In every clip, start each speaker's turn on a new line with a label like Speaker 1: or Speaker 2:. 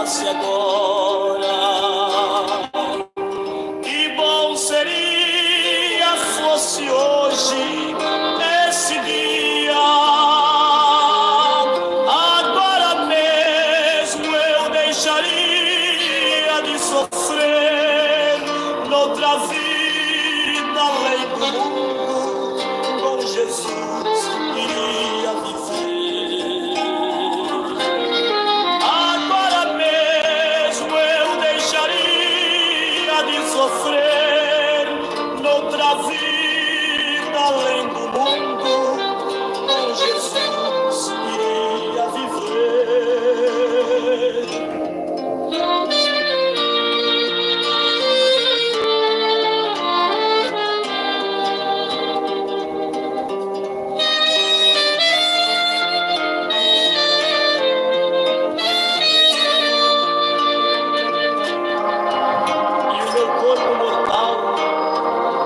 Speaker 1: chegasse agora. Que bom seria fosse hoje esse dia. Agora mesmo eu deixaria de sofrer noutra vida além do mundo. Com Jesus iria viver. Agora mesmo eu deixaria de sofrer noutra vida além do mundo. Com Jesus iria viver.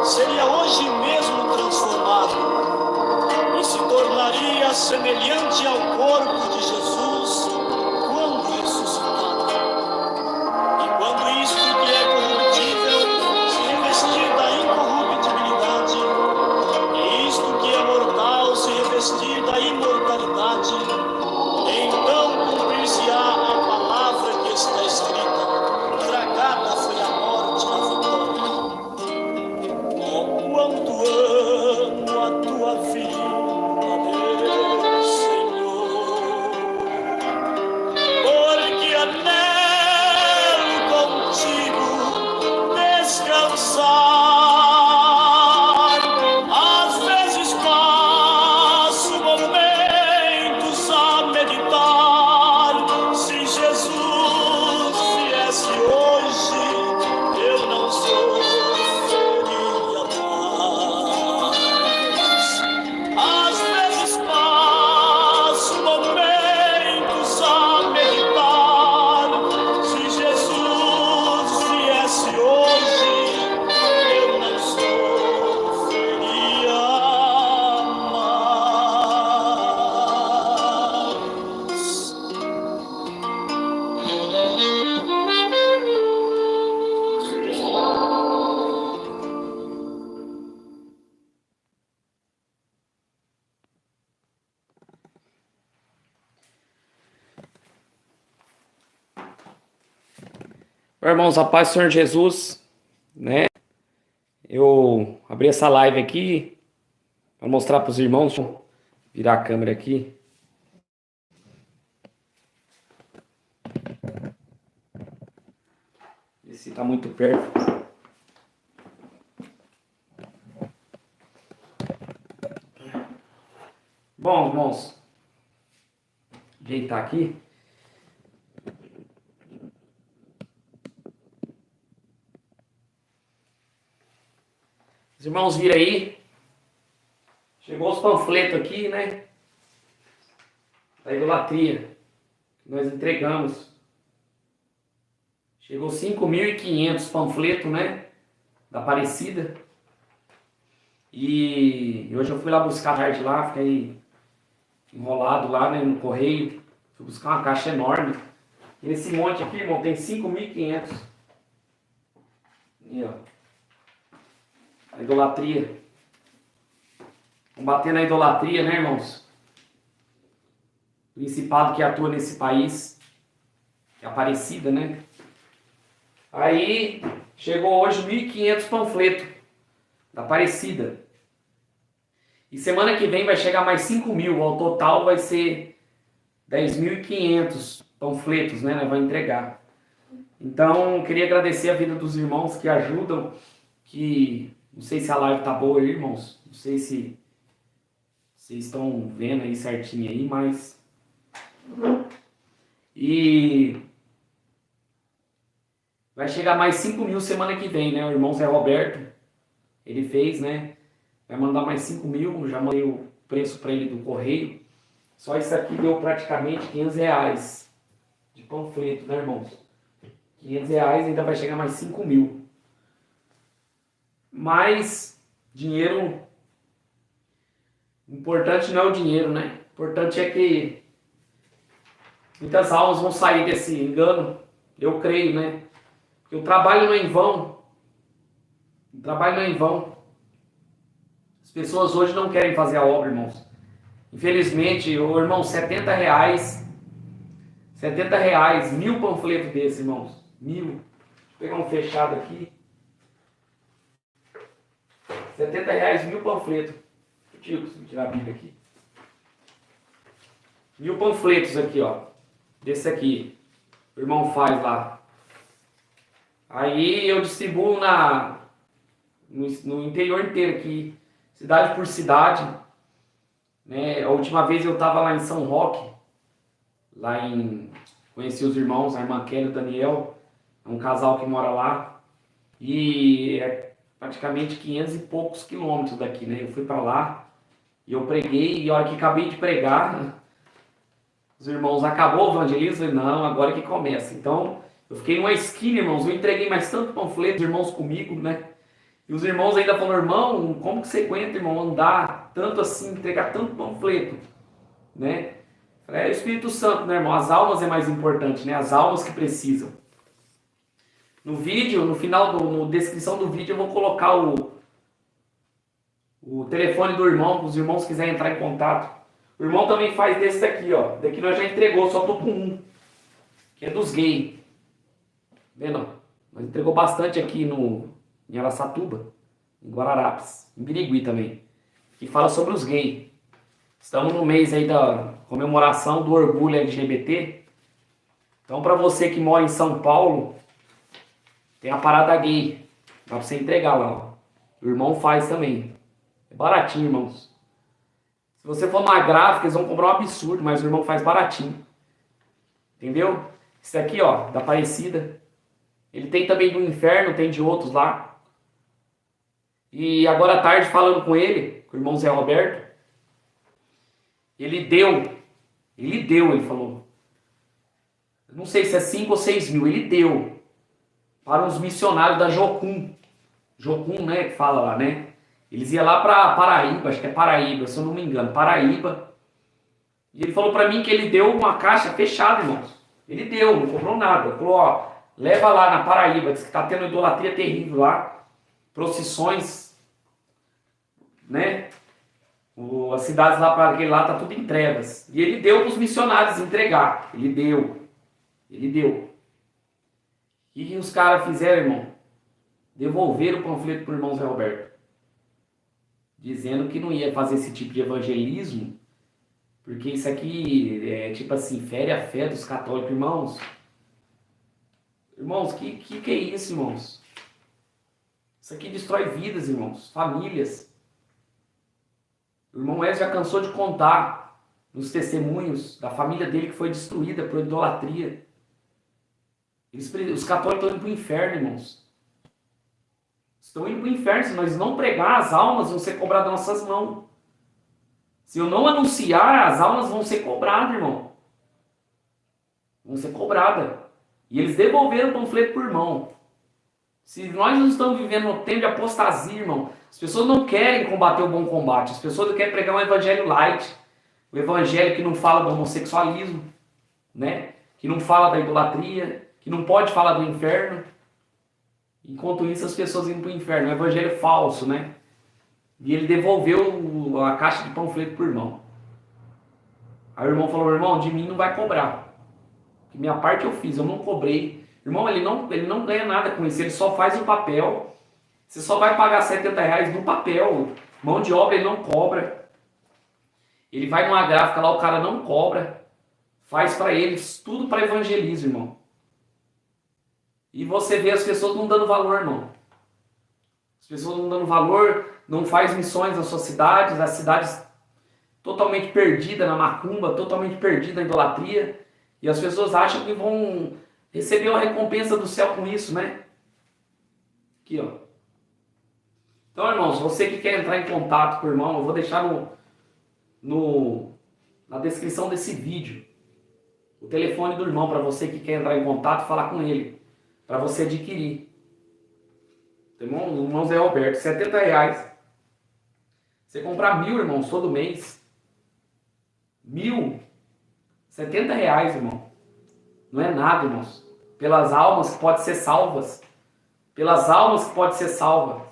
Speaker 1: Seria hoje mesmo transformado e se tornaria semelhante ao corpo de Jesus quando ressuscitado. E quando isto que é corruptível se revestir da incorruptibilidade, e isto que é mortal se revestir da imortalidade, então cumprir-se-á a palavra que está escrita: tragada foi a morte na vitória. Quanto amo a tua vida, Deus Senhor, porque anelo contigo descansar. Às vezes passo momentos a meditar. Se Jesus viesse hoje, eu não sofreria mais. Às vezes passo momentos a meditar. Se Jesus viesse hoje, eu não sofreria
Speaker 2: Irmãos, a paz do Senhor Jesus, né? Eu abri essa live aqui para mostrar para os irmãos. Vou virar a câmera aqui. Esse tá muito perto. Bom, irmãos, ajeitar aqui. Os irmãos viram aí. Chegou os panfletos aqui, né? Da idolatria. Que nós entregamos. Chegou 5.500 panfletos, né? Da Aparecida. E hoje eu fui lá buscar a tarde lá. Fiquei enrolado lá, né? No correio. Fui buscar uma caixa enorme. E nesse monte aqui, irmão, tem 5.500. E ó. A idolatria. Combater na idolatria, né, irmãos? Principado que atua nesse país, que é Aparecida, né? Aí chegou hoje 1.500 panfletos da Aparecida. E semana que vem vai chegar mais 5.000. Ao total vai ser 10.500 panfletos, né? Vai entregar. Então, queria agradecer a vida dos irmãos que ajudam, que... Não sei se a live tá boa aí, irmãos. Não sei se vocês estão vendo aí certinho aí, mas... E... vai chegar mais 5.000 semana que vem, né? O irmão Zé Roberto, ele fez, né? Vai mandar mais 5.000. Já mandei o preço para ele do correio. Só isso aqui deu praticamente R$500 de panfleto, né, irmãos? R$500, ainda vai chegar mais 5.000. Mas dinheiro, o importante não é o dinheiro, né? O importante é que muitas almas vão sair desse engano Eu creio, né? Porque o trabalho não é em vão. O trabalho não é em vão. As pessoas hoje não querem fazer a obra, irmãos. Infelizmente, ô irmão, R$ 70. R$ 70, 1000 panfletos desses, irmãos. 1000. Deixa eu pegar um fechado aqui. R$ 70, 1000 panfletos. Deixa eu tirar a Bíblia aqui. 1000 panfletos aqui, ó. Desse aqui. O irmão faz lá. Aí eu distribuo no interior inteiro aqui. Cidade por cidade. Né? A última vez eu estava lá em São Roque. Conheci os irmãos, a irmã Kelly e o Daniel. É um casal que mora lá. E é praticamente 500 e poucos quilômetros daqui, né? Eu fui para lá e eu preguei. E a hora que acabei de pregar, os irmãos, acabou o evangelismo? Eu falei, não, agora que começa. Então, eu fiquei numa esquina, irmãos. Eu entreguei mais tanto panfleto, os irmãos comigo, né? E os irmãos ainda falaram, irmão, como que você aguenta, irmão, andar tanto assim, entregar tanto panfleto, né? É o Espírito Santo, né, irmão? As almas é mais importante, né? As almas que precisam. No vídeo, no final, na descrição do vídeo, eu vou colocar o telefone do irmão, para os irmãos quiserem entrar em contato. O irmão também faz desse daqui, ó. Daqui nós já entregou, só tô com um. Que é dos gays. Vendo? Nós entregou bastante aqui em Araçatuba, em Guararapes, em Birigui também. Que fala sobre os gays. Estamos no mês aí da comemoração do orgulho LGBT. Então, para você que mora em São Paulo, tem a parada gay. Dá pra você entregar lá, ó. O irmão faz também. É baratinho, irmãos. Se você for numa gráfica, eles vão cobrar um absurdo, mas o irmão faz baratinho. Entendeu? Esse aqui, ó, da Aparecida. Ele tem também do Inferno, tem de outros lá. E agora à tarde, falando com ele, com o irmão Zé Roberto, ele falou. Não sei se é 5 ou 6 mil, ele deu para uns missionários da Jocum. Jocum, né, que fala lá, né? Eles iam lá para Paraíba, acho que é Paraíba, se eu não me engano, Paraíba. E ele falou para mim que ele deu uma caixa fechada, irmãos. Ele deu, não cobrou nada. Ele falou, ó, leva lá na Paraíba, diz que tá tendo idolatria terrível lá. Procissões, né? As cidades lá para aquele lá tá tudo em trevas. E ele deu para os missionários entregar. Ele deu. O que os caras fizeram, irmão? Devolveram o panfleto pro irmão Zé Roberto. Dizendo que não ia fazer esse tipo de evangelismo, porque isso aqui é tipo assim, fere a fé dos católicos, irmãos. Irmãos, que é isso, irmãos? Isso aqui destrói vidas, irmãos, famílias. O irmão Wesley já cansou de contar nos testemunhos da família dele que foi destruída por idolatria. Os católicos estão indo para o inferno, irmãos. Estão indo para o inferno. Se nós não pregar, as almas vão ser cobradas nas nossas mãos. Se eu não anunciar, as almas vão ser cobradas, irmão. Vão ser cobradas. E eles devolveram o panfleto para o irmão. Se nós não estamos vivendo no tempo de apostasia, irmão, as pessoas não querem combater o bom combate. As pessoas querem pregar um evangelho light. O evangelho que não fala do homossexualismo, né? Que não fala da idolatria, que não pode falar do inferno. Enquanto isso, as pessoas indo para o inferno. Um evangelho falso, né? E ele devolveu a caixa de panfleto para o irmão. Aí o irmão falou, irmão, de mim não vai cobrar. Que minha parte eu fiz, eu não cobrei. Irmão, ele não ganha nada com isso, ele só faz o papel. Você só vai pagar R$ 70 no papel. Mão de obra ele não cobra. Ele vai numa gráfica lá, o cara não cobra. Faz para eles tudo para evangelismo, irmão. E você vê as pessoas não dando valor, irmão. As pessoas não dando valor, não faz missões nas suas cidades, as cidades totalmente perdidas na macumba, totalmente perdidas na idolatria. E as pessoas acham que vão receber uma recompensa do céu com isso, né? Aqui, ó. Então, irmãos, você que quer entrar em contato com o irmão, eu vou deixar na descrição desse vídeo o telefone do irmão para você que quer entrar em contato e falar com ele, para você adquirir. O irmão Zé Roberto, R$ 70. Você comprar 1000, irmãos, todo mês. 1000, R$ 70, irmão. Não é nada, irmãos. pelas almas que podem ser salvas. Pelas almas que podem ser salvas.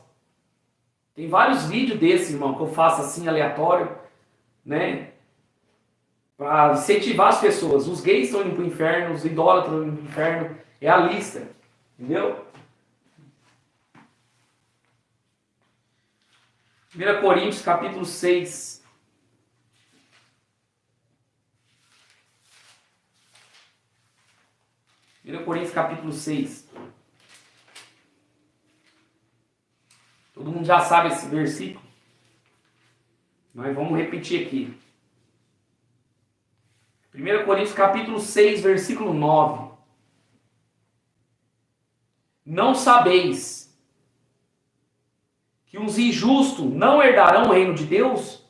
Speaker 2: Tem vários vídeos desses, irmão, que eu faço assim, aleatório, né? Para incentivar as pessoas. Os gays estão indo para o inferno, os idólatras estão indo para o inferno. É a lista. Entendeu? 1 Coríntios, capítulo 6. Coríntios, capítulo 6. Todo mundo já sabe esse versículo. Mas vamos repetir aqui. 1 Coríntios, capítulo 6, versículo 9. Não sabeis que os injustos não herdarão o reino de Deus?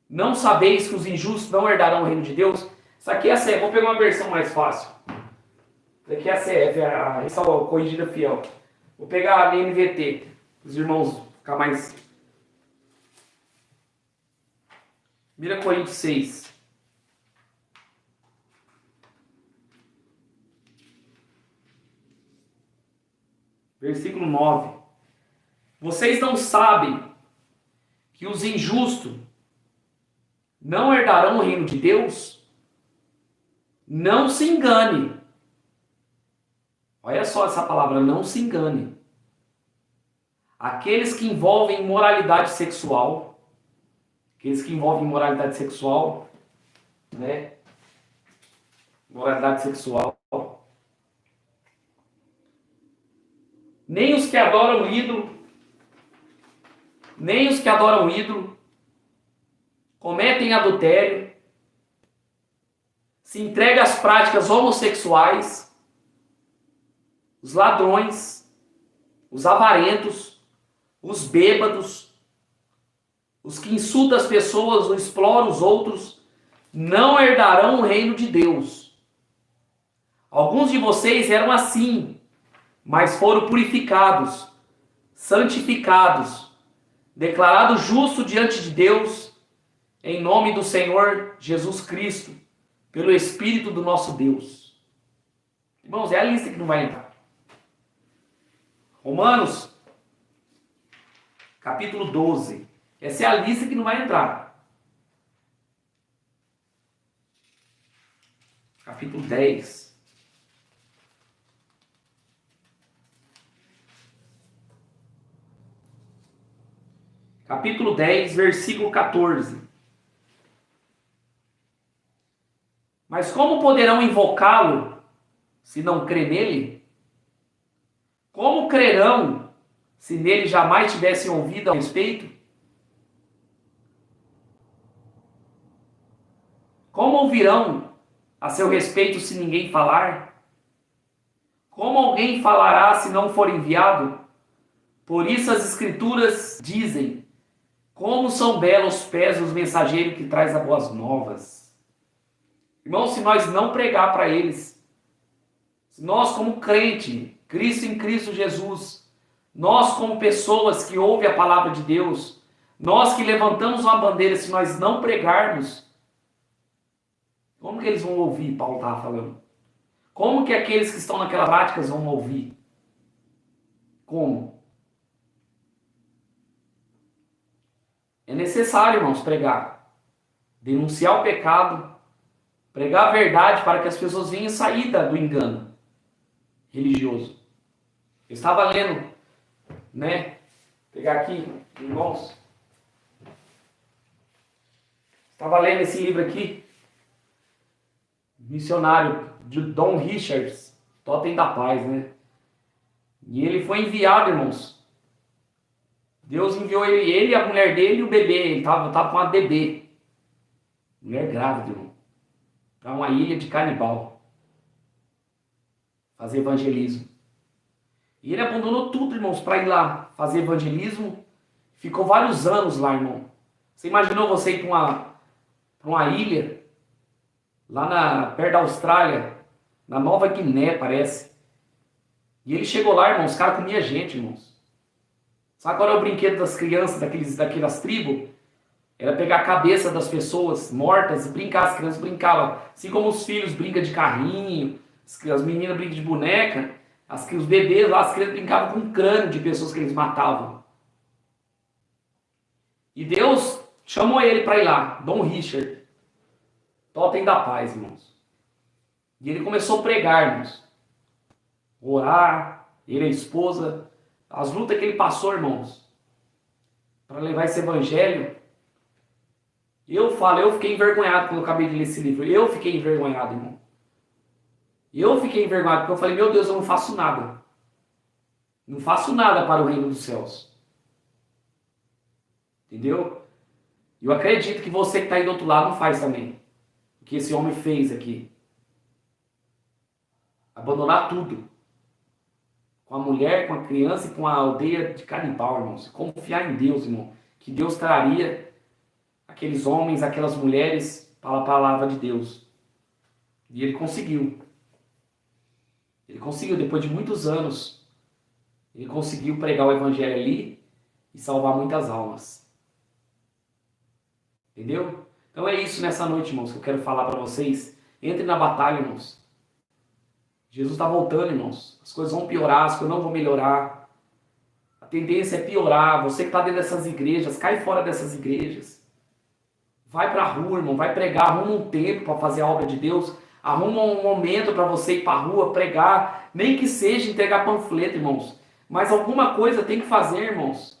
Speaker 2: Não sabeis que os injustos não herdarão o reino de Deus? Isso aqui é a CF. Vou pegar uma versão mais fácil. Isso aqui é a CF, a Restauração Corrigida Fiel. Vou pegar a NVT, para os irmãos ficar mais... 1 Coríntios 6. Versículo 9. Vocês não sabem que os injustos não herdarão o reino de Deus? Não se engane. Olha só essa palavra, não se engane. Aqueles que envolvem moralidade sexual, né? Moralidade sexual. Nem os que adoram ídolo, cometem adultério, se entregam às práticas homossexuais, os ladrões, os avarentos, os bêbados, os que insultam as pessoas ou exploram os outros, não herdarão o reino de Deus. Alguns de vocês eram assim, mas foram purificados, santificados, declarados justos diante de Deus, em nome do Senhor Jesus Cristo, pelo Espírito do nosso Deus. Irmãos, é a lista que não vai entrar. Romanos, capítulo 12. Essa é a lista que não vai entrar. Capítulo 10. Capítulo 10, versículo 14. Mas como poderão invocá-lo se não crê nele? Como crerão se nele jamais tivessem ouvido a respeito? Como ouvirão a seu respeito se ninguém falar? Como alguém falará se não for enviado? Por isso as Escrituras dizem: como são belos os pés dos mensageiros que traz as boas novas. Irmãos, se nós não pregar para eles, se nós como crente, Cristo em Cristo Jesus, nós como pessoas que ouvem a palavra de Deus, nós que levantamos uma bandeira, se nós não pregarmos, como que eles vão ouvir? Paulo estava falando. Como que aqueles que estão naquelas práticas vão ouvir? Como? É necessário, irmãos, pregar. Denunciar o pecado, pregar a verdade para que as pessoas venham sair do engano religioso. Eu estava lendo, né? Vou pegar aqui, irmãos. Estava lendo esse livro aqui, Missionário, de Don Richards, Totem da Paz, né? E ele foi enviado, irmãos. Deus enviou ele, a mulher dele e o bebê. Ele estava com uma bebê. Mulher grávida, irmão. Para uma ilha de canibal. Fazer evangelismo. E ele abandonou tudo, irmãos, para ir lá fazer evangelismo. Ficou vários anos lá, irmão. Você imaginou você ir para uma ilha, lá perto da Austrália, na Nova Guiné, parece. E ele chegou lá, irmãos, os caras comiam gente, irmãos. Sabe qual é o brinquedo das crianças, daquelas tribos? Era pegar a cabeça das pessoas mortas e brincar. As crianças brincavam. Assim como os filhos brincam de carrinho, as meninas brincam de boneca, os bebês lá, as crianças brincavam com o crânio de pessoas que eles matavam. E Deus chamou ele para ir lá, Dom Richard, totem da paz, irmãos. E ele começou a pregar, irmãos. Orar, ele e a esposa, as lutas que ele passou, irmãos, para levar esse evangelho. Eu fiquei envergonhado quando eu acabei de ler esse livro. Eu fiquei envergonhado, irmão. Eu fiquei envergonhado porque eu falei, meu Deus, eu não faço nada. Não faço nada para o reino dos céus. Entendeu? Eu acredito que você que está aí do outro lado não faz também. O que esse homem fez aqui. Abandonar tudo. Com a mulher, com a criança e com a aldeia de canibal, irmãos. Confiar em Deus, irmão. Que Deus traria aqueles homens, aquelas mulheres para a palavra de Deus. E ele conseguiu. Ele conseguiu, depois de muitos anos, ele conseguiu pregar o evangelho ali e salvar muitas almas. Entendeu? Então é isso nessa noite, irmãos, que eu quero falar para vocês. Entre na batalha, irmãos. Jesus está voltando, irmãos. As coisas vão piorar, as coisas não vão melhorar. A tendência é piorar. Você que está dentro dessas igrejas, cai fora dessas igrejas. Vai para a rua, irmão. Vai pregar. Arruma um tempo para fazer a obra de Deus. Arruma um momento para você ir para a rua, pregar. Nem que seja entregar panfleto, irmãos. Mas alguma coisa tem que fazer, irmãos.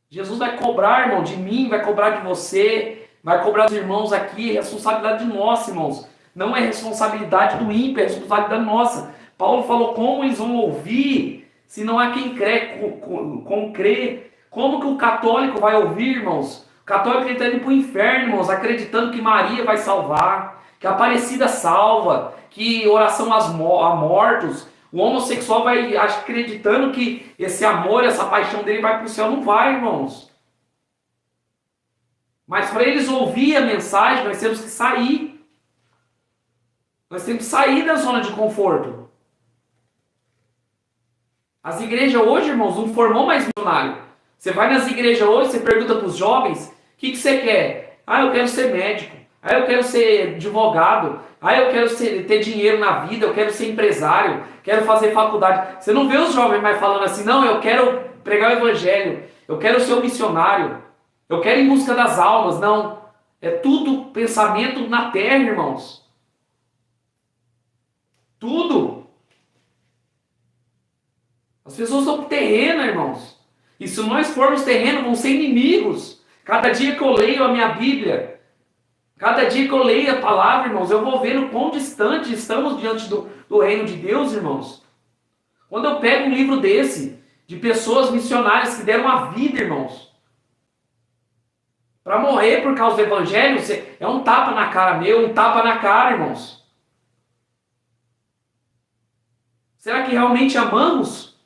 Speaker 2: Jesus vai cobrar, irmão, de mim, vai cobrar de você, vai cobrar dos irmãos aqui. É responsabilidade de nós, irmãos. Não é responsabilidade do ímpio, é responsabilidade nossa. Paulo falou, como eles vão ouvir se não há quem crê? Como que o católico vai ouvir, irmãos? O católico está indo para o inferno, irmãos, acreditando que Maria vai salvar, que a Aparecida salva, que oração a mortos. O homossexual vai acreditando que esse amor, essa paixão dele vai para o céu. Não vai, irmãos. Mas para eles ouvir a mensagem, nós temos que sair. Nós temos que sair da zona de conforto. As igrejas hoje, irmãos, não formou mais missionário. Você vai nas igrejas hoje, você pergunta para os jovens, o que você quer? Ah, eu quero ser médico. Ah, eu quero ser advogado. Ah, eu quero ter dinheiro na vida, eu quero ser empresário, quero fazer faculdade. Você não vê os jovens mais falando assim, não, eu quero pregar o evangelho, eu quero ser um missionário, eu quero ir em busca das almas. Não, é tudo pensamento na terra, irmãos. Tudo. As pessoas estão pro terreno, irmãos. E se nós formos terreno, vão ser inimigos. Cada dia que eu leio a minha Bíblia, cada dia que eu leio a palavra, irmãos, eu vou vendo quão distante estamos diante do reino de Deus, irmãos. Quando eu pego um livro desse, de pessoas missionárias que deram a vida, irmãos, para morrer por causa do evangelho, é um tapa na cara meu, um tapa na cara, irmãos. Será que realmente amamos?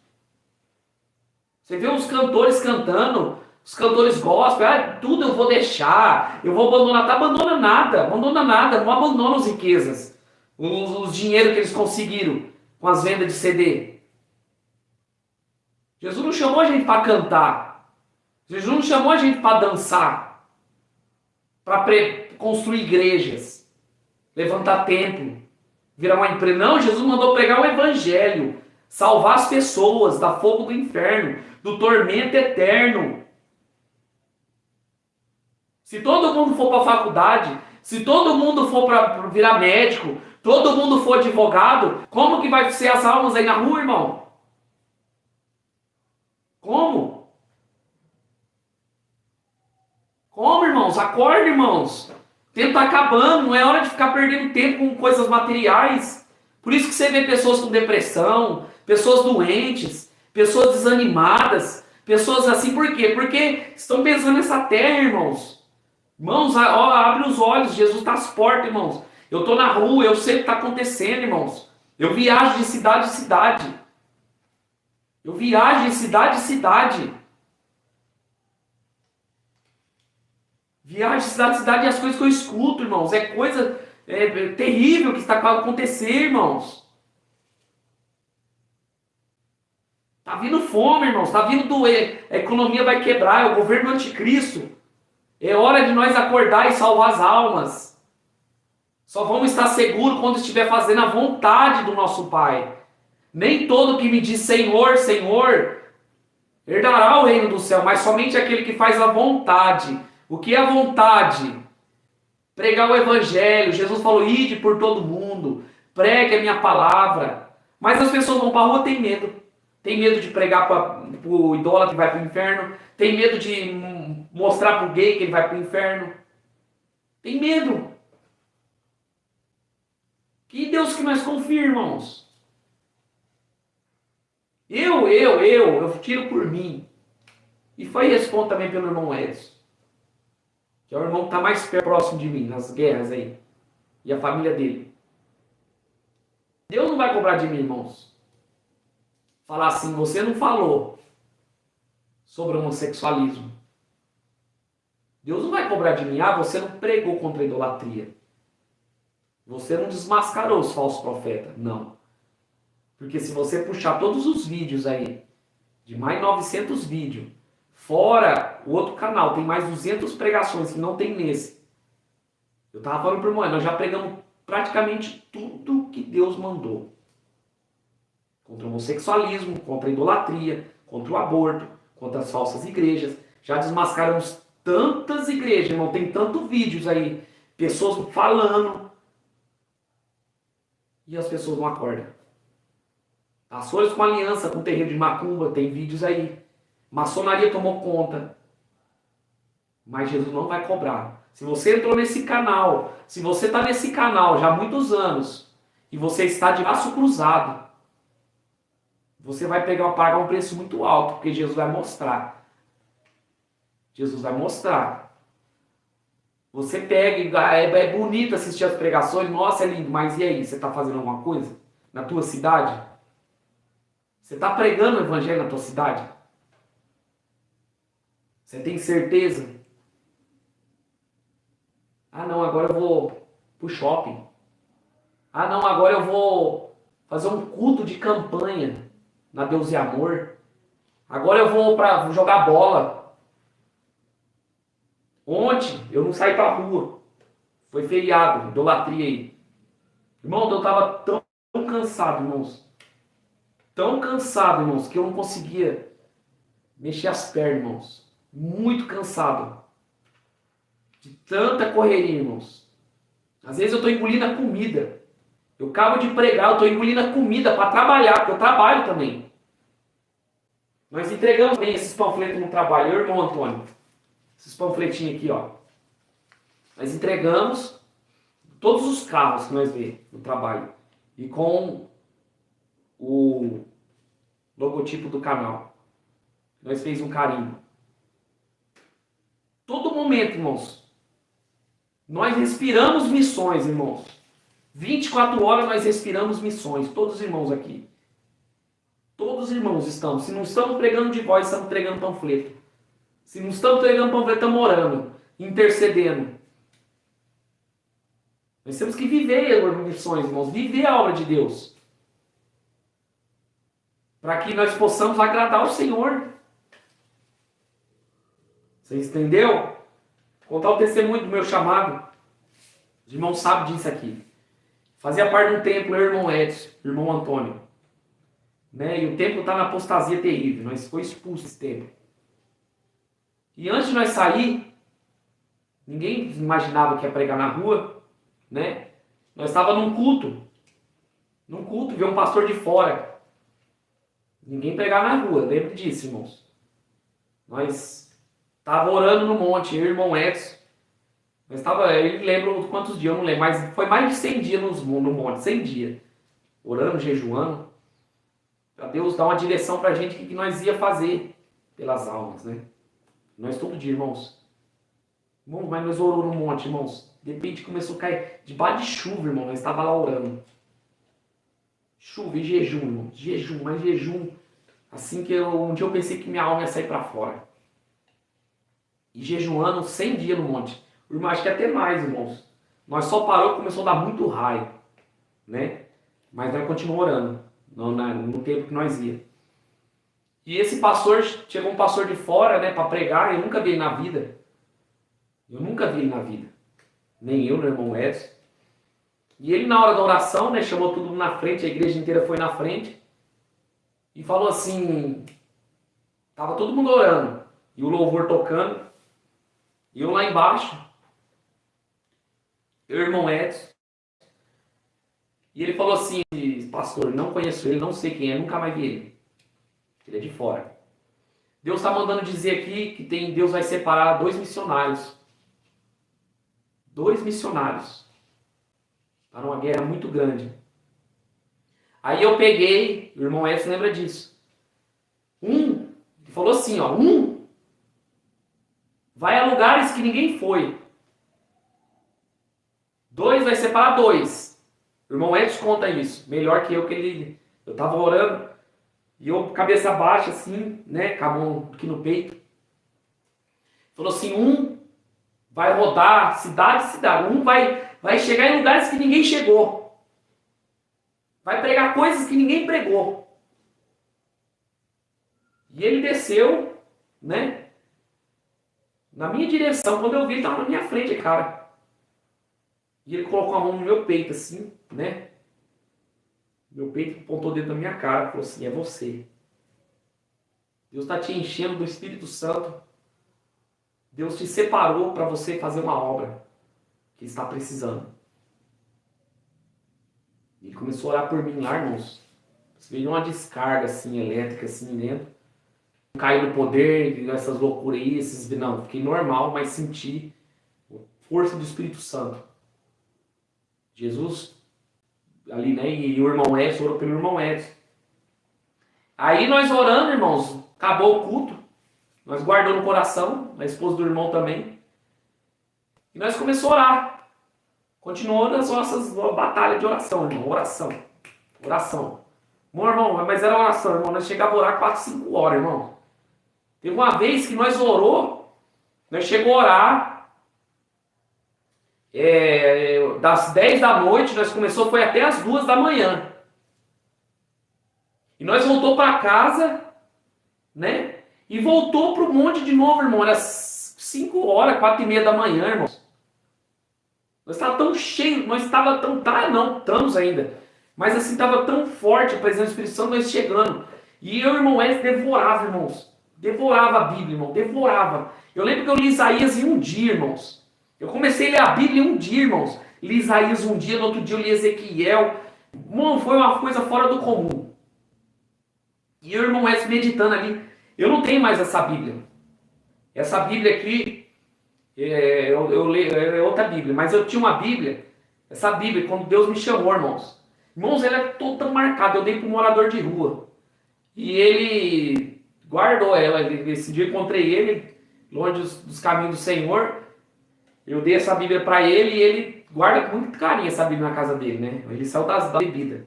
Speaker 2: Você vê os cantores cantando, os cantores gospel, tudo eu vou deixar, eu vou abandonar. Tá, abandona nada, não abandona as riquezas, os dinheiro que eles conseguiram com as vendas de CD. Jesus não chamou a gente para cantar, Jesus não chamou a gente para dançar, para construir igrejas, levantar templo, virar uma empresa. Não, Jesus mandou pregar o evangelho, salvar as pessoas da fogo do inferno, do tormento eterno. Se todo mundo for para a faculdade, se todo mundo for para virar médico, todo mundo for advogado, como que vai ser as almas aí na rua, irmão? Como? Como, irmãos? Acorda, irmãos. O tempo está acabando, não é hora de ficar perdendo tempo com coisas materiais. Por isso que você vê pessoas com depressão, pessoas doentes, pessoas desanimadas, pessoas assim, por quê? Porque estão pensando nessa terra, irmãos. Irmãos, abre os olhos, Jesus está às portas, irmãos. Eu estou na rua, eu sei o que está acontecendo, irmãos. Eu viajo de cidade em cidade. Eu viajo de cidade em cidade. Viagem de cidade em cidade e as coisas que eu escuto, irmãos, é coisa terrível que está acontecendo, irmãos. Está vindo fome, irmãos, está vindo a economia vai quebrar, é o governo anticristo. É hora de nós acordar e salvar as almas. Só vamos estar seguros quando estiver fazendo a vontade do nosso Pai. Nem todo que me diz Senhor, Senhor, herdará o reino do céu, mas somente aquele que faz a vontade. O que é a vontade? Pregar o evangelho. Jesus falou, ide por todo mundo, pregue a minha palavra. Mas as pessoas vão para a rua, tem medo. Tem medo de pregar para o idólatra que vai para o inferno. Tem medo de mostrar para o gay que ele vai para o inferno. Tem medo. Que Deus que nós confia, irmãos. Eu tiro por mim. E foi respondo também pelo irmão Edson. Que é o irmão que está mais próximo de mim, nas guerras aí. E a família dele. Deus não vai cobrar de mim, irmãos. Falar assim, você não falou sobre homossexualismo. Deus não vai cobrar de mim, você não pregou contra a idolatria. Você não desmascarou os falsos profetas. Não. Porque se você puxar todos os vídeos aí, de mais 900 vídeos, fora o outro canal, tem mais 200 pregações que não tem nesse. Eu estava falando para o irmão, nós já pregamos praticamente tudo que Deus mandou. Contra o homossexualismo, contra a idolatria, contra o aborto, contra as falsas igrejas. Já desmascaramos tantas igrejas, irmão, tem tantos vídeos aí, pessoas falando, e as pessoas não acordam. Pastores com aliança com o terreiro de macumba, tem vídeos aí. Maçonaria tomou conta. Mas Jesus não vai cobrar. Se você entrou nesse canal, se você está nesse canal já há muitos anos, e você está de braço cruzado, você vai pagar um preço muito alto, porque Jesus vai mostrar. Jesus vai mostrar. Você pega, é bonito assistir as pregações, nossa, é lindo, mas e aí? Você está fazendo alguma coisa na tua cidade? Você está pregando o evangelho na tua cidade? Você tem certeza? Ah não, agora eu vou pro shopping. Ah não, agora eu vou fazer um culto de campanha na Deus e Amor. Agora eu vou jogar bola. Ontem eu não saí pra rua. Foi feriado, idolatria aí. Irmão, eu tava tão cansado, irmãos. Tão cansado, irmãos, que eu não conseguia mexer as pernas, irmãos. Muito cansado. De tanta correria, irmãos. Às vezes eu tô engolindo a comida. Eu acabo de pregar, eu tô engolindo a comida para trabalhar, porque eu trabalho também. Nós entregamos bem esses panfletos no trabalho, eu, irmão Antônio. Esses panfletinhos aqui, ó. Nós entregamos todos os carros que nós vemos no trabalho. E com o logotipo do canal. Nós fez um carimbo. Todo momento, irmãos. Nós respiramos missões, irmãos. 24 horas nós respiramos missões. Todos os irmãos aqui. Todos os irmãos estamos. Se não estamos pregando de voz, estamos pregando panfleto. Se não estamos pregando panfleto, estamos orando, intercedendo. Nós temos que viver as missões, irmãos. Viver a obra de Deus. Para que nós possamos agradar ao Senhor. Vocês entenderam? Vou contar o testemunho do meu chamado. Os irmãos sabem disso aqui. Fazia parte de um templo, eu, irmão Edson, irmão Antônio. Né? E o templo está na apostasia terrível. Nós fomos expulsos desse templo. E antes de nós sair, ninguém imaginava que ia pregar na rua. Né? Nós estávamos num culto. Num culto, veio um pastor de fora. Ninguém pregava na rua, lembre disso, irmãos. Nós estávamos orando no monte, eu e o irmão Edson. Ele lembra quantos dias, eu não lembro, mas foi mais de 100 dias no monte, 100 dias. Orando, jejuando. Para Deus dar uma direção para a gente, o que nós ia fazer pelas almas, né? Nós todo dia, irmãos. Irmãos, mas nós oramos no monte, irmãos. De repente começou a cair debaixo de chuva, irmão. Nós estávamos lá orando. Chuva e jejum, irmão. Jejum, mas jejum. Assim que um dia eu pensei que minha alma ia sair para fora. E jejuando 100 dias no monte. O irmão, acho que até mais, irmãos. Nós só parou e começou a dar muito raio. Né? Mas nós continuamos orando. No tempo que nós ia. E esse pastor, chegou um pastor de fora, né, para pregar, eu nunca vi na vida. Eu nunca vi ele na vida. Nem eu, nem o irmão Edson. E ele, na hora da oração, né, chamou todo mundo na frente, a igreja inteira foi na frente. E falou assim, tava todo mundo orando. E o louvor tocando. E eu lá embaixo. Eu e o irmão Edson. E ele falou assim, pastor, não conheço ele, não sei quem é, nunca mais vi ele. Ele é de fora. Deus está mandando dizer aqui que Deus vai separar 2 missionários. 2 missionários. Para uma guerra muito grande. Aí eu peguei, o irmão Edson lembra disso. Ele falou assim, ó, vai a lugares que ninguém foi. 2 vai separar 2. O irmão Edson conta isso, melhor que eu, eu tava orando, e eu cabeça baixa assim, né, com a mão aqui no peito. Falou assim, vai rodar cidade, vai chegar em lugares que ninguém chegou. Vai pregar coisas que ninguém pregou. E ele desceu, né, na minha direção. Quando eu vi, ele estava na minha frente, cara. E ele colocou a mão no meu peito, assim, né? Meu peito apontou dentro da minha cara. Falou assim, é você. Deus está te enchendo do Espírito Santo. Deus te separou para você fazer uma obra que está precisando. E ele começou a orar por mim lá, irmãos. Você veio uma descarga, assim, elétrica, assim, dentro. Não caiu no poder, essas loucuras aí, não. Fiquei normal, mas senti a força do Espírito Santo. Jesus, ali, né, e o irmão Edson, orou pelo irmão Edson. Aí nós orando, irmãos, acabou o culto, nós guardamos no coração, a esposa do irmão também, e nós começamos a orar. Continuou nas nossas batalhas de oração, irmão, oração. Bom, irmão, mas era oração, irmão, nós chegávamos a orar 4, 5 horas, irmão. Teve uma vez que nós nós chegamos a orar, das 10 da noite, nós começamos, foi até as 2 da manhã. E nós voltou para casa, né? E voltou para o monte de novo, irmão. Era 5 horas, 4 e meia da manhã, irmãos. Nós estávamos tão cheios, nós estávamos estamos ainda. Mas assim, estava tão forte a presença do Espírito Santo, nós chegando. E eu e o irmão Edson devorava, irmãos. Devorava a Bíblia, irmão, devorava. Eu lembro que eu li Isaías em um dia, irmãos. Eu comecei a ler a Bíblia em um dia, irmãos. Li Isaías um dia, no outro dia eu li Ezequiel. Mano, foi uma coisa fora do comum. E o irmão Edson meditando ali. Eu não tenho mais essa Bíblia. Essa Bíblia aqui, eu leio, é outra Bíblia. Mas eu tinha uma Bíblia. Essa Bíblia, quando Deus me chamou, irmãos. Irmãos, ela é toda marcada. Eu dei para um morador de rua. E ele guardou ela. Esse dia eu encontrei ele, longe dos caminhos do Senhor. Eu dei essa Bíblia para ele e ele guarda com muito carinho essa Bíblia na casa dele, né? Ele saiu da bebida.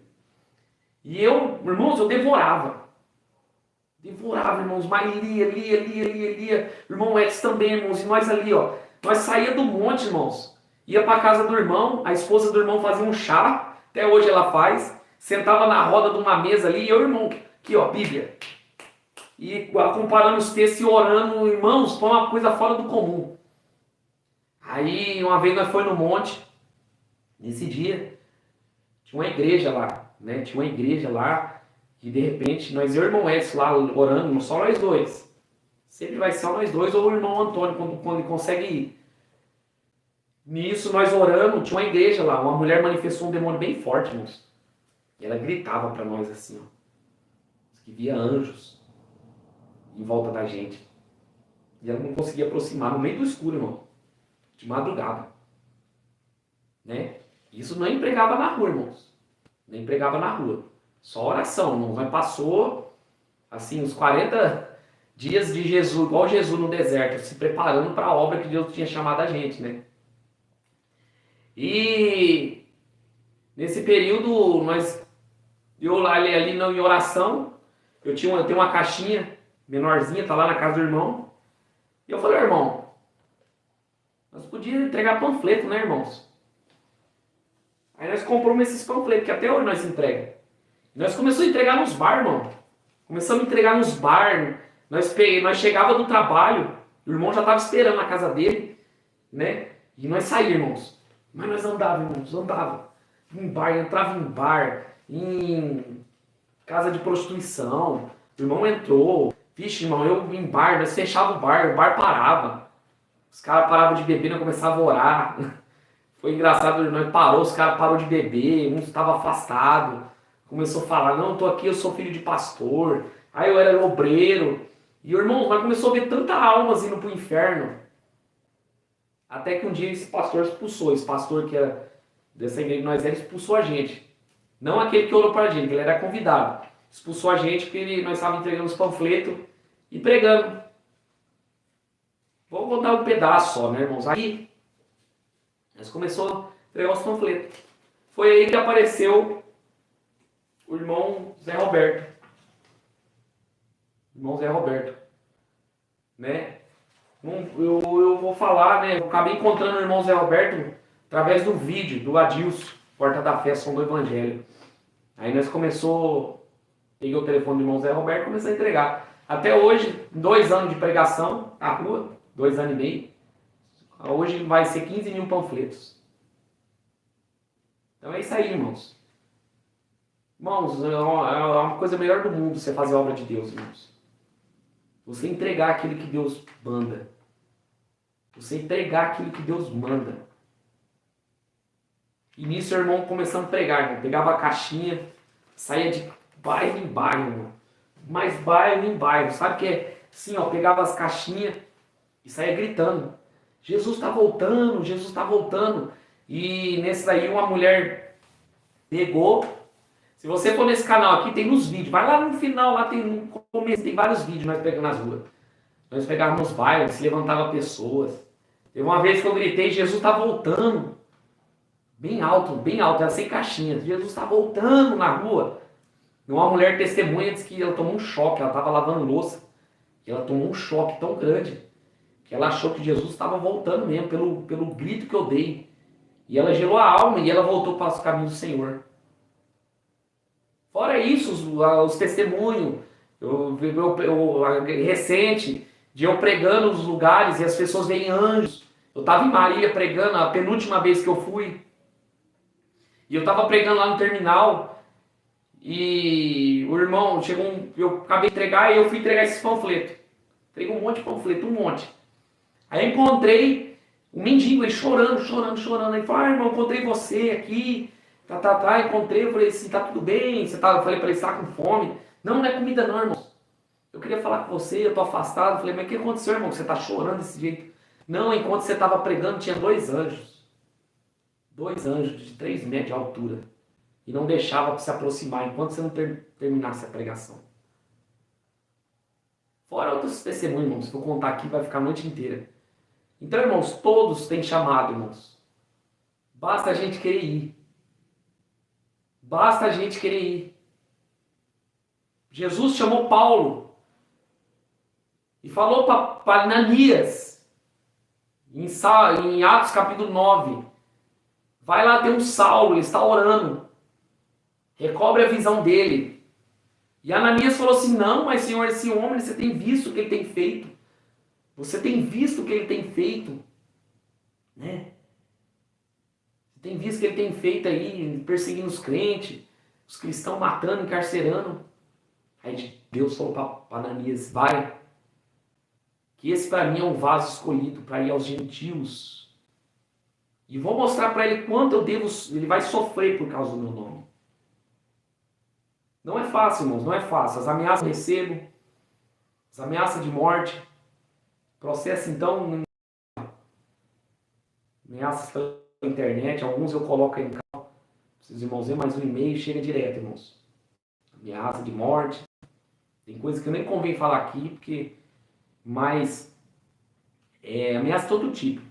Speaker 2: E eu, irmãos, eu devorava. Devorava, irmãos, mas lia. Irmão Edson também, irmãos, e nós ali, ó. Nós saía do monte, irmãos. Ia para casa do irmão, a esposa do irmão fazia um chá, até hoje ela faz. Sentava na roda de uma mesa ali, e eu, irmão, aqui, ó, Bíblia. E comparando os textos e orando, irmãos, foi uma coisa fora do comum. Aí, uma vez nós fomos no monte, nesse dia, tinha uma igreja lá, né? Tinha uma igreja lá, e de repente, eu e o irmão Edson lá orando, só nós dois. Sempre vai ser só nós dois, ou o irmão Antônio, quando ele consegue ir. Nisso, nós orando, tinha uma igreja lá, uma mulher manifestou um demônio bem forte, irmãos. E ela gritava para nós assim, ó. Que via anjos em volta da gente. E ela não conseguia aproximar, no meio do escuro, irmão. De madrugada, né? Isso não empregava na rua, irmãos. Nem empregava na rua. Só oração, irmãos. Mas passou, assim, uns 40 dias de Jesus, igual Jesus no deserto, se preparando para a obra que Deus tinha chamado a gente, né? E nesse período, eu lá ali em oração, eu tenho uma caixinha menorzinha, tá lá na casa do irmão. E eu falei, irmão, nós podíamos entregar panfleto, né, irmãos? Aí nós compramos esses panfletos, que até hoje nós entregamos. E nós começamos a entregar nos bar, irmão. Começamos a entregar nos bar. Nós chegava do trabalho, o irmão já estava esperando na casa dele. né? E nós saímos, irmãos. Mas nós andávamos, irmãos, andava. Em bar, entrava em bar, em casa de prostituição. O irmão entrou. Vixe, irmão, eu em bar, nós fechava o bar parava. Os caras paravam de beber, nós começávamos a orar. Foi engraçado, nós parou, os caras pararam de beber, um estava afastado. Começou a falar, não, eu tô aqui, eu sou filho de pastor. Aí eu era obreiro. E o irmão, nós começou a ver tanta almas indo pro inferno. Até que um dia esse pastor expulsou. Esse pastor que era dessa igreja que nós éramos, expulsou a gente. Não aquele que orou pra gente, ele era convidado. Expulsou a gente porque nós estávamos entregando os panfletos e pregando. Vou dar um pedaço só, né, irmãos? Aí, nós começamos a entregar os panfletos. Foi aí que apareceu o irmão Zé Roberto. Irmão Zé Roberto. Né? Eu vou falar, né? Eu acabei encontrando o irmão Zé Roberto através do vídeo do Adilson, Porta da Fé, Som do Evangelho. Aí nós começou, peguei o telefone do irmão Zé Roberto e comecei a entregar. Até hoje, 2 anos de pregação na rua, 2 anos e meio. Hoje vai ser 15 mil panfletos. Então é isso aí, irmãos. Irmãos, é uma coisa melhor do mundo você fazer a obra de Deus, irmãos. Você entregar aquilo que Deus manda. Você entregar aquilo que Deus manda. E nisso o irmão começando a pregar, irmão. Pegava a caixinha, saía de bairro em bairro, irmão. Mais bairro em bairro. Sabe que é assim, ó, pegava as caixinhas e saía gritando. Jesus está voltando, Jesus está voltando. E nesse daí uma mulher pegou. Se você for nesse canal aqui, tem nos vídeos. Vai lá no final, lá tem no começo, tem vários vídeos nós pegando nas ruas. Nós pegávamos nos bairros, se levantava pessoas. Teve uma vez que eu gritei, Jesus está voltando. Bem alto, era sem caixinha. Jesus está voltando na rua. Uma mulher testemunha disse que ela tomou um choque, ela estava lavando louça. E ela tomou um choque tão grande que ela achou que Jesus estava voltando mesmo, pelo grito que eu dei. E ela gelou a alma e ela voltou para os caminhos do Senhor. Fora isso, os testemunhos, recente, de eu pregando nos lugares e as pessoas veem anjos. Eu estava em Marília pregando a penúltima vez que eu fui. E eu estava pregando lá no terminal. E o irmão chegou, eu acabei de entregar e eu fui entregar esses panfletos. Entreguei um monte de panfleto, um monte. Aí eu encontrei um mendigo, ele chorando. Ele falou, irmão, encontrei você aqui. Encontrei, eu falei assim, tá tudo bem? Eu falei pra ele, você tá com fome? Não é comida não, irmão. Eu queria falar com você, eu tô afastado. Eu falei, mas o que aconteceu, irmão, que você tá chorando desse jeito? Não, enquanto você tava pregando, tinha 2 anjos. 2 anjos de 3 metros de altura. E não deixava pra se aproximar enquanto você não terminasse a pregação. Fora outros testemunhos, irmãos, se eu contar aqui vai ficar a noite inteira. Então, irmãos, todos têm chamado, irmãos. Basta a gente querer ir. Basta a gente querer ir. Jesus chamou Paulo e falou para Ananias, em Atos capítulo 9, vai lá ter um Saulo, ele está orando, recobre a visão dele. E Ananias falou assim, não, mas Senhor, esse homem, você tem visto o que ele tem feito? Você tem visto o que ele tem feito? Né? Tem visto que ele tem feito aí, perseguindo os crentes, os cristãos matando, encarcerando. Aí Deus falou para Ananias, vai, que esse para mim é um vaso escolhido para ir aos gentios. E vou mostrar para ele quanto ele vai sofrer por causa do meu nome. Não é fácil, irmãos, não é fácil. As ameaças que eu recebo, as ameaças de morte, processo então, ameaças pela internet, alguns eu coloco aí no canal, esses irmãos verem, mas o e-mail chega direto, irmãos. Ameaça de morte, tem coisas que eu nem convém falar aqui, mas ameaça de todo tipo.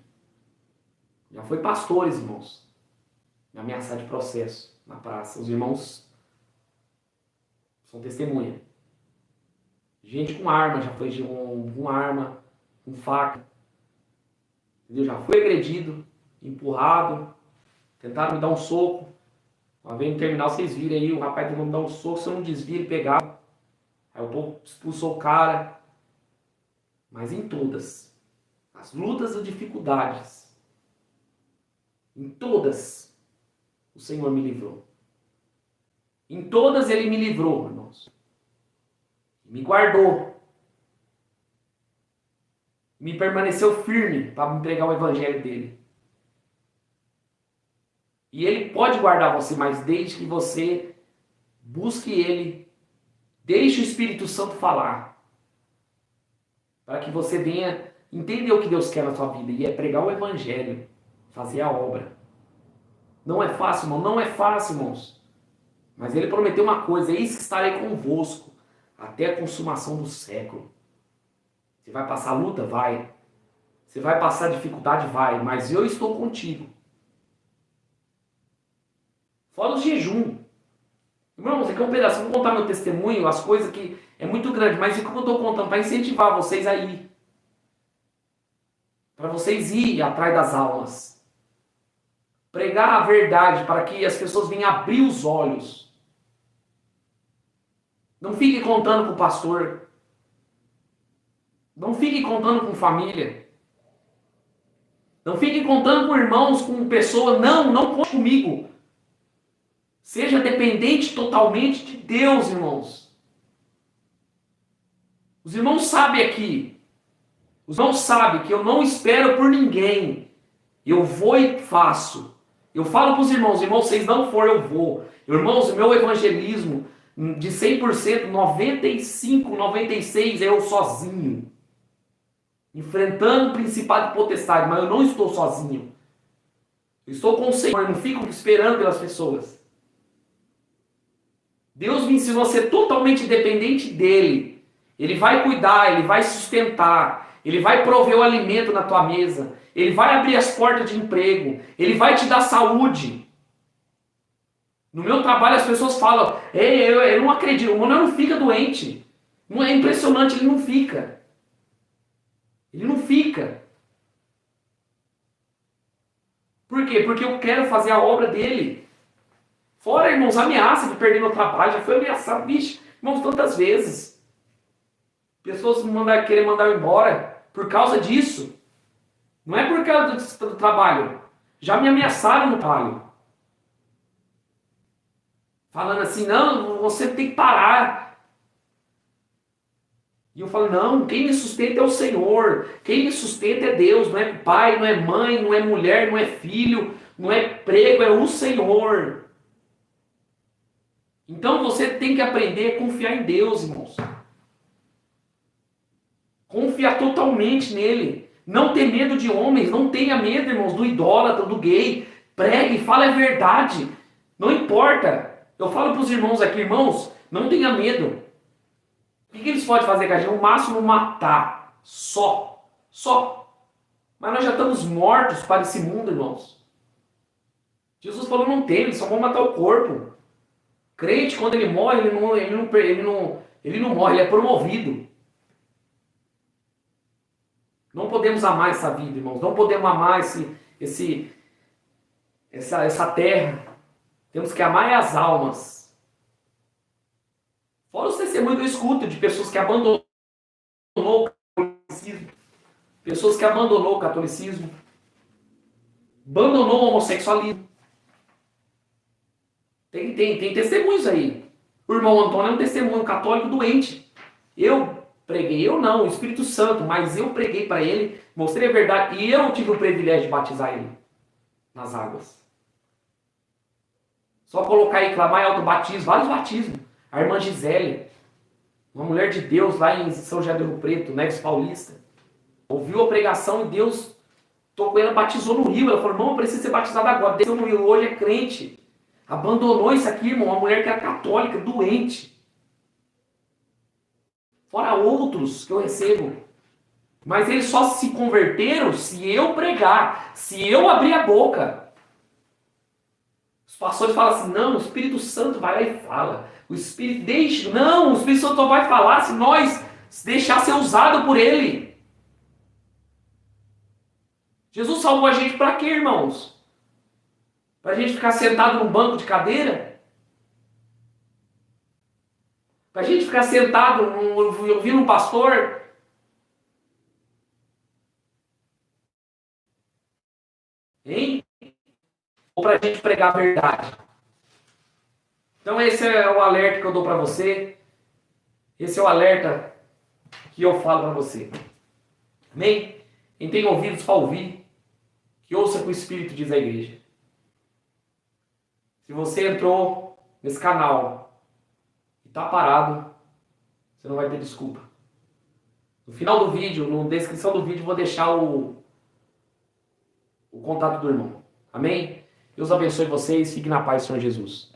Speaker 2: Já foi pastores, irmãos, me ameaçar de processo na praça. Os irmãos são testemunha. Gente com arma, já foi com arma, com faca. Entendeu? Já foi agredido, empurrado, tentaram me dar um soco. Uma vez no terminal, vocês viram aí, o rapaz tentou me dar um soco, se eu não desvio, ele pegava. Aí o povo expulsou o cara. Mas em todas, as lutas e dificuldades, Em todas, o Senhor me livrou. Em todas Ele me livrou, irmãos. Me guardou. Me permaneceu firme para me pregar o evangelho dele. E Ele pode guardar você, mas desde que você busque Ele, deixe o Espírito Santo falar. Para que você venha entender o que Deus quer na sua vida. E é pregar o evangelho. Fazer a obra. Não é fácil, irmão. Não é fácil, irmãos. Mas Ele prometeu uma coisa. Eis que estarei convosco até a consumação do século. Você vai passar luta? Vai. Você vai passar dificuldade? Vai. Mas eu estou contigo. Fora o jejum. Irmãos, aqui é um pedaço. Eu vou contar meu testemunho, as coisas que é muito grande. Mas o que eu estou contando? Para incentivar vocês a ir. Para vocês irem atrás das almas. Pregar a verdade para que as pessoas venham abrir os olhos. Não fique contando com o pastor. Não fique contando com família. Não fique contando com irmãos, com pessoas. Não conte comigo. Seja dependente totalmente de Deus, irmãos. Os irmãos sabem aqui. Os irmãos sabem que eu não espero por ninguém. Eu vou e faço. Eu falo para os irmãos, vocês não forem, eu vou. Irmãos, o meu evangelismo de 100%, 95%, 96% é eu sozinho. Enfrentando o principado e potestade, mas eu não estou sozinho. Eu estou com o Senhor, eu não fico esperando pelas pessoas. Deus me ensinou a ser totalmente dependente dEle. Ele vai cuidar, Ele vai sustentar, Ele vai prover o alimento na tua mesa. Ele vai abrir as portas de emprego. Ele vai te dar saúde. No meu trabalho as pessoas falam, eu não acredito, o Manuel não fica doente. Não é impressionante, ele não fica. Ele não fica. Por quê? Porque eu quero fazer a obra dele. Fora, irmãos, ameaça de perder meu trabalho. Já foi ameaçado, bicho, irmãos, tantas vezes. Pessoas querer mandar eu embora por causa disso. Não é por causa do trabalho. Já me ameaçaram no trabalho. Falando assim, não, você tem que parar. E eu falo, não, quem me sustenta é o Senhor. Quem me sustenta é Deus. Não é pai, não é mãe, não é mulher, não é filho, não é emprego, é o Senhor. Então você tem que aprender a confiar em Deus, irmãos. Confiar totalmente nele. Não ter medo de homens, não tenha medo, irmãos, do idólatra, do gay. Pregue, fale a verdade. Não importa. Eu falo para os irmãos aqui, irmãos, não tenha medo. O que eles podem fazer com a gente? O máximo matar. Só. Mas nós já estamos mortos para esse mundo, irmãos. Jesus falou, não tem, eles só vão matar o corpo. Crente, quando ele morre, ele não morre, ele é promovido. Não podemos amar essa vida, irmãos. Não podemos amar essa terra. Temos que amar as almas. Fora os testemunhos que eu escuto de pessoas que abandonou o catolicismo. Pessoas que abandonou o catolicismo. Abandonou o homossexualismo. Tem testemunhos aí. O irmão Antônio é um testemunho católico doente. Eu preguei, eu não, o Espírito Santo, mas eu preguei para ele, mostrei a verdade e eu tive o privilégio de batizar ele nas águas. Só colocar aí, clamar em autobatismo, vários batismos. A irmã Gisele, uma mulher de Deus lá em São José do Rio Preto, Neves Paulista, ouviu a pregação e Deus tocou ela, batizou no rio. Ela falou, irmão, eu preciso ser batizada agora. Desceu no rio, hoje é crente. Abandonou isso aqui, irmão, uma mulher que era católica, doente. Fora outros que eu recebo. Mas eles só se converteram se eu pregar, se eu abrir a boca. Os pastores falam assim, não, o Espírito Santo vai lá e fala. O Espírito deixa. Não, o Espírito Santo só vai falar se nós deixar ser usado por ele. Jesus salvou a gente para quê, irmãos? Para a gente ficar sentado num banco de cadeira? Para a gente ficar sentado ouvindo um pastor? Hein? ou para a gente pregar a verdade. Então esse é o alerta que eu dou para você. Esse é o alerta que eu falo para você. Amém? Quem tem ouvidos para ouvir, que ouça o que o Espírito diz à igreja. Se você entrou nesse canal e está parado, você não vai ter desculpa. No final do vídeo, na descrição do vídeo, eu vou deixar o contato do irmão. Amém? Deus abençoe vocês. Fiquem na paz do Senhor Jesus.